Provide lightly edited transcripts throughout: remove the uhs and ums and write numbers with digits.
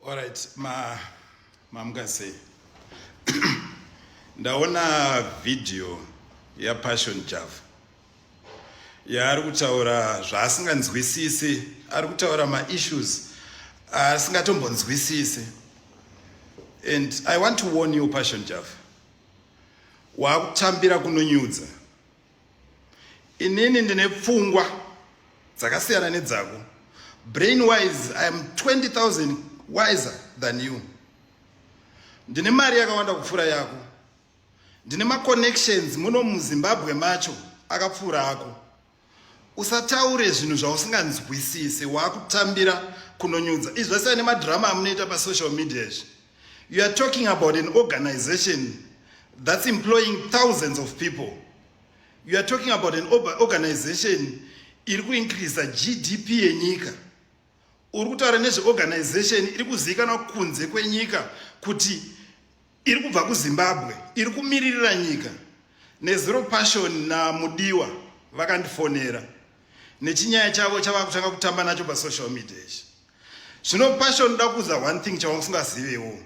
All right, mamukase. Ndaona video ya Passion Java. Ari kutaura zvaasinganzwisisi, ari kutaura ma-issues asingatombonzwisisi. And I want to warn you, Passion Java. Wakutambira kunonyudza. Inini ndine pfungwa dzakasiyana nedzako. Brain-wise, I am 20,000 wiser than you. Ndine mari yakawanda kupfuura yako. Ndine ma-connections muno muZimbabwe macho akapfuura ako. Usataure zvinhu zvausinganzwisisi, wakutambira kunonyudza. Izvi zvasiyana nemadrama amunoita pa-social media. You are talking about an organization that's employing thousands of people. You are talking about an organization iri kuincrease GDP yenyika. Uri kutaura nezveorganization iri kuzivikanwa kunze kwenyika kuti iri kubva kuZimbabwe, iri kumiririra nyika. Nezero Passion NaMudiwa vakandifonera nechinyaya chavo chavakutanga kutamba nacho pa-social media. Zvino Passion nda kuuza one thing chavamusingazivewo.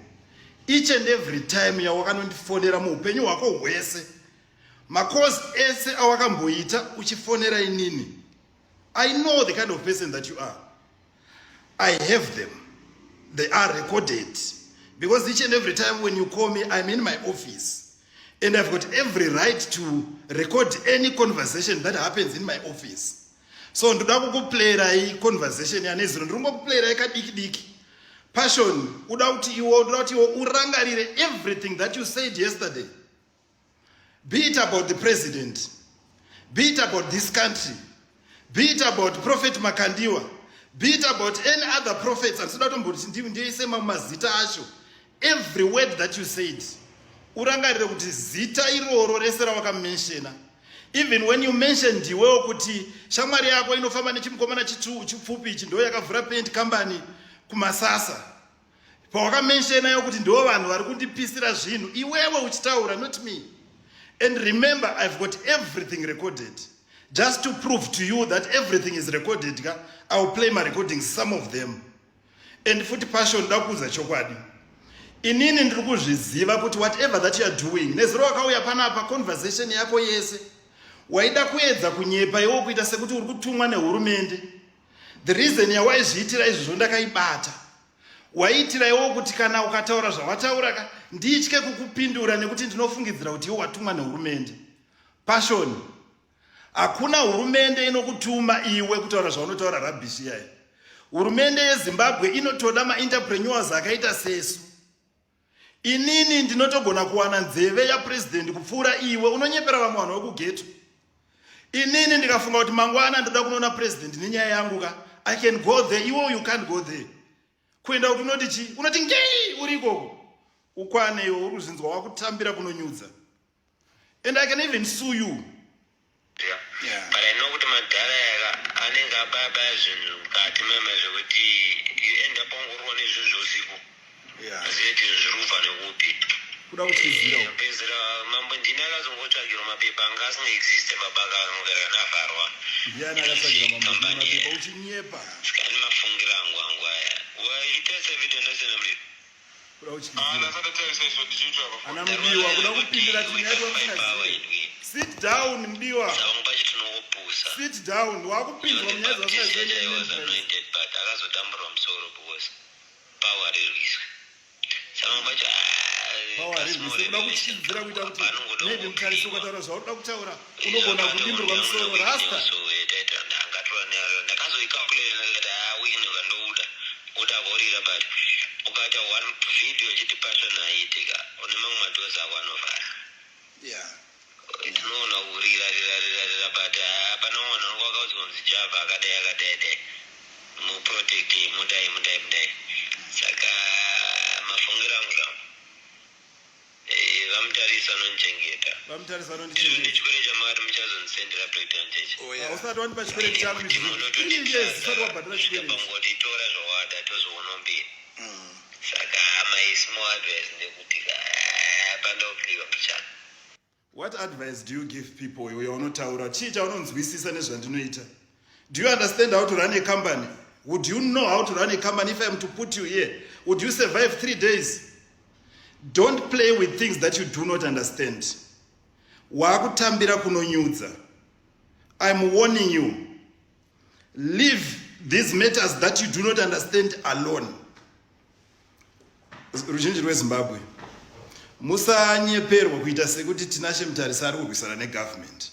Each and every time yawakanondifonera muupenyu hwako hwese, makosi ese awakamboita uchifonera inini, I know the kind of person that you are. I have them. They are recorded. Because each and every time when you call me, I'm in my office. And I've got every right to record any conversation that happens in my office. So ndoda kukuplayera I conversation yaneziro. Ndinongo kuplayera yakadiki. Passion, unoda kuti iwo urangarire everything that you said yesterday. Be it about the president. Be it about this country. Be it about Prophet Makandiwa. Be it about any other prophets. Every word that you said, urangarire kuti zita iroro rese rawakamenshena. Even when you mentioned iwewo kuti shamwari yako inofamba nechimukomana chipfupi ichi ndo yakavhura paint company kumasasa. Pawakamenshena yo kuti ndo vanhu vari kundipisira zvinhu, iwewe uchitaura, not me. And remember, I've got everything recorded. Just to prove to you that everything is recorded, I will play my recordings, some of them. And futi Passion ndakuza chokwadi. Inini ndiri kuzviziva kuti whatever that you are doing, nezero wakauya panapa conversation yako yese, waida kuedza kunyepa iwo kuita sekuti uri kutumwa nehurumende. The reason yawaizviitira izvozvo ndakaibata. Waiitira iwo kuti kana ukataura zvawataura nditye kukupindura nekuti ndinofungidzira kuti iwo watumwa nehurumende. Passion, hakuna hurumende inokutuma iwe kutaura zvaunotaura rubbish yayo. Hurumende yeZimbabwe inotoda ma-entrepreneurs akaita sesu. Inini ndinotogona kuwana nzeve yapresident kupfuura iwe unonyepera vamwe vanhu vekugeto. Inini ndikafunga kuti mangwana ndoda kunoona president nenyaya yangu I can go there, iwe you can't go there. Kuenda kuti unoti chi? Unoti ngei uri ikoko. Ukwane iwe uri kuzinzwa wakutambira kunonyudza. And I can even sue you. Yeah. But I know what my dad I think about zvinhu mukati memazvokuti you end up ongorwa nezvozvosiku. Yeah. Zeti zviruva nekupi. Kuda kuchizira. Pezera mambo ndina akazongotsvagira mapepa anga asingaexiste mabaka anogara navharwa. Ndiani akatsvagira mapepa uchinyepa. Sikani mafungira angu aya. Waita evidence nemuli. Kuda kuchizira. NaMudiwa kuda kupindira tinyaya yatingaziva. Sit down, Mudiwa. Sit down. Wakupindwa munyaya dzavasingaziveni. But akazotambura musoro because power release. Power release. Kuda kuchizira kuita kuti maybe mutarisi ukataura zvaunoda kutaura unogona kudimburwa musoro rasta. Yeah. Tinoona kurira but apana munhu anokauzi kunzi Java akadai muprotect mudai saka mafungira angu vamutarisa anondichengeta chikwereti chamari muchazondisendera breakdown cheche usati wandipa chikwereti changu bangoti tora zvawada tozoona mberi saka my small advice ndekuti apanda kupiwa pichana. What advice do you give people you're not taura? Chicha unonzwisisa nezvandinoita. Do you understand how to run a company? Would you know how to run a company if I am to put you here? Would you survive 3 days? Don't play with things that you do not understand. Wakutambira kunonyudza. I'm warning you. Leave these matters that you do not understand alone. Ruzhinji rweZimbabwe, musanyeperwa kuita sekuti Tinashe Mutarisi ari kurwisana negovernment.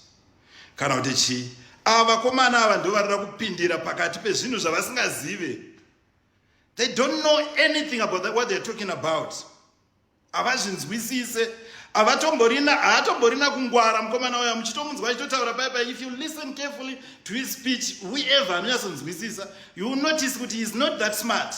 Kana kuti chi, ava komana ava ndo varida kupindira pakati pezvinhu zvavasingazive. They don't know anything about what they're talking about. Avazvinzwisise, haatomborina kungwara mukomana uya muchitomunzwa achitotaura bye. If you listen carefully to his speech, whoever anonyatsonzwisisa, you will notice kuti he is not that smart.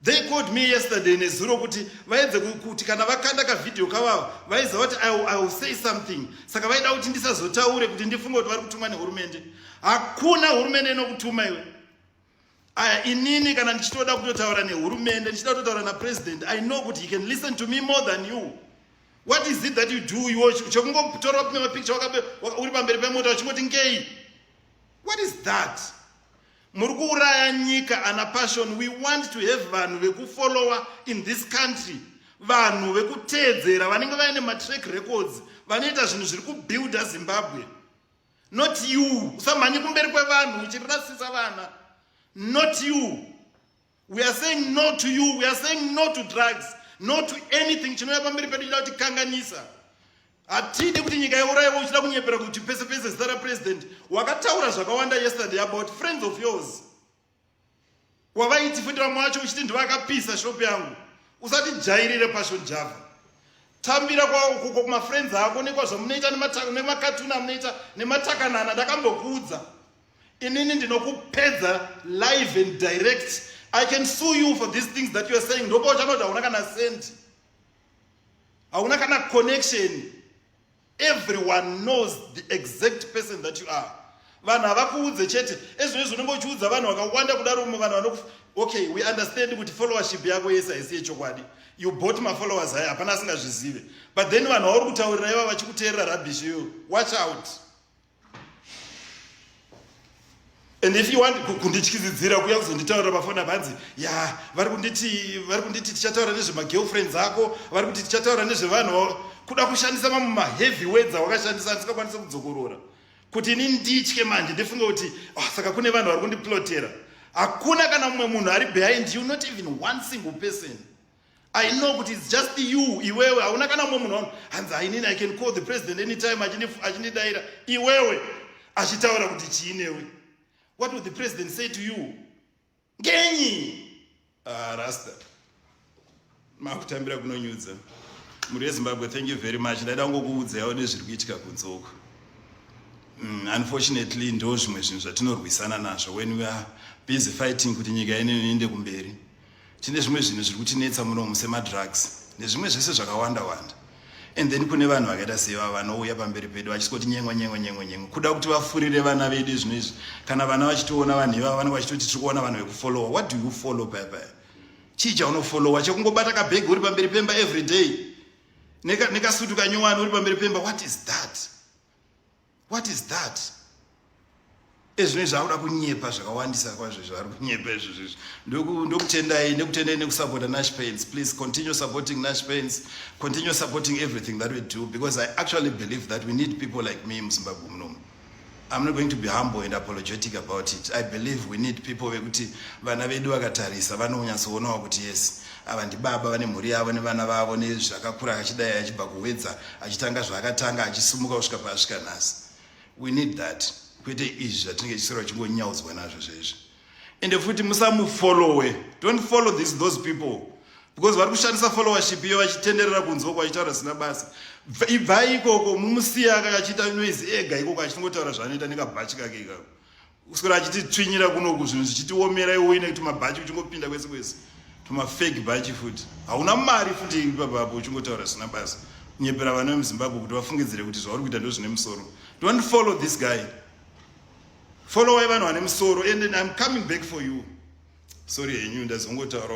They called me yesterday nezuro kuti vaedze kuti kana vakanda kavidhio kavavo vaiza kuti I will say something. Saka vaida kuti ndisazotaure kuti ndifunge kuti vari kutumwa nehurumende. Hakuna hurumende inokutuma iwe. Aya inini kana ndichitoda kutotaura nehurumende, ndichida kutotaura napresident, I know kuti he can listen to me more than you. What is it that you do? Chokungotora up mapicture uri pamberi pemota uchingoti ngei. What is that? Murikuuraya nyika ana passion. We want to have vanhu vekufollower in this country. Vanhu vekuteedzera vanenge vaine matrack records vanoita zvinhu zviri kubuilda Zimbabwe. Not you. Usamhanyi kumberi kwevanhu uchirasisa vana. Not you. We are saying no to you. We are saying no to drugs. No to anything. Chinouya pamberi pedu chida kuti kanganisa. Hatidi kuti nyika yeuraiwa uchida kunyepera kuti pese pese zita rapresident. Wakataura zvakawanda yesterday about friends of yours. Wavaiti futi vamwe vacho uchiti ndivakapisa shop yangu. Usati jairire passion Java. Tambira kwa kumafriends ako nekwazvamunoita nemakatuni amunoita nematakanana ndakambokuudza. Inini ndinokupedza live and direct. I can sue you for these things that you are saying. Ndoko uchanoti hauna kana sent. Hauna kana connection. Everyone knows the exact person that you are. Vanhu havakuudze chete. Ezvizvo unenge uchiudza vanhu vakawanda kudaro vanhu vanokufa. Okay, we understand kuti followership yako yese haisi yechokwadi. You bought my followers haya hapana asingazvizive. But then vanhu vauri kutaurira iva vachikuteerera rubbish iyoyo. Watch out. And if you want kundityidzidzira kuya kuzonditaurira pafoni bhanzi, ya vari kunditi tichataura nezvemagirlfriends ako, vari kuti tichataura nezvevanhu kuda kushandisa mamwe heavy words awakashandisa ndisingakwanise kudzokorora. Kuti ini nditye manje ndifunge kuti saka kune vanhu vari kundiplotera. Hakuna kana mumwe munhu ari behind you, not even one single person. I know kuti it's just you, iwewe. Hauna kana mumwe munhu hanzi inini I can call the president anytime achindidaira. Iwewe achitaura kuti chiinewe. What would the president say to you? Genyi! Rasta. Makutambira kunonyudza. Muri weZimbabwe, thank you very much. Ndaida ngokuudza yawo nezviri kuitika kunzoko. Unfortunately, ndo zvimwe zvinhu zvatinorwisana nazvo when we are busy fighting kuti nyika yedu iende kumberi. Tine zvimwe zvinhu zviri kutinetsa munomu semadrugs nezvimwe zvese zvakawanda wanda. And then kune vanhu vakaita seva vanouya pamberi pedu vachingoti nyengwe kuda kuti vafurire vana vedu zvinhu izvi. Kana vana vachitoona vanhu ivava vanenge vachitoti tiri kuona vanhu vekufollowa. What do you follow papa? Chii chaunofollowa? Chekungobata kabhegi uri pamberi pemba every day. Nekasutu kanyowani uri pamberi pemba. What is that? What is that? Ezvino zvakuda kunyepa zvakawandisa kwazvo zvari kunyepa izvozvo. Ndokutendai nekusupporta Nash Paints. Please continue supporting Nash Paints. Continue supporting everything that we do, because I actually believe that we need people like me in Zimbabwe. I'm not going to be humble and apologetic about it. I believe we need people wekuti vana vedu vakatarisa vanonyatsoona kuti yes, ava ndibaba vane mhuri yavo nevana vavo nezvakakura achidai achibva kuwedza achitanga zvakatanga achisumuka kusvika paasvika nhasi. We need that. Kwete izvi zvatinenge tichisora chingonyaudzwa nazvo zvezvi. Ende futi musamufollowe. Don't follow those people, because vari kushandisa followership iyo vachitenderera kunzoko vachitaura zvisina basa. Ibvai ikoko mumusiya akachiita noise ega ikoko achingotaura zvanoita nekabhachi kake ikako. Kuswera achititsvinyira kunoku zvinhu zvichitiomera iwoine kuti mabhachi uchingopinda kwese kwese. Tumafake bhachi futi. Hauna mari futi ipapo uchingotaura zvisina basa. Kunyepera vana vemuZimbabwe kuti vafungidzire kuti zvauri kuita ndozvine musoro. Don't follow this guy. Follow vanhu vane musoro, and then I'm coming back for you. Sorry, henyu ndazongotaura.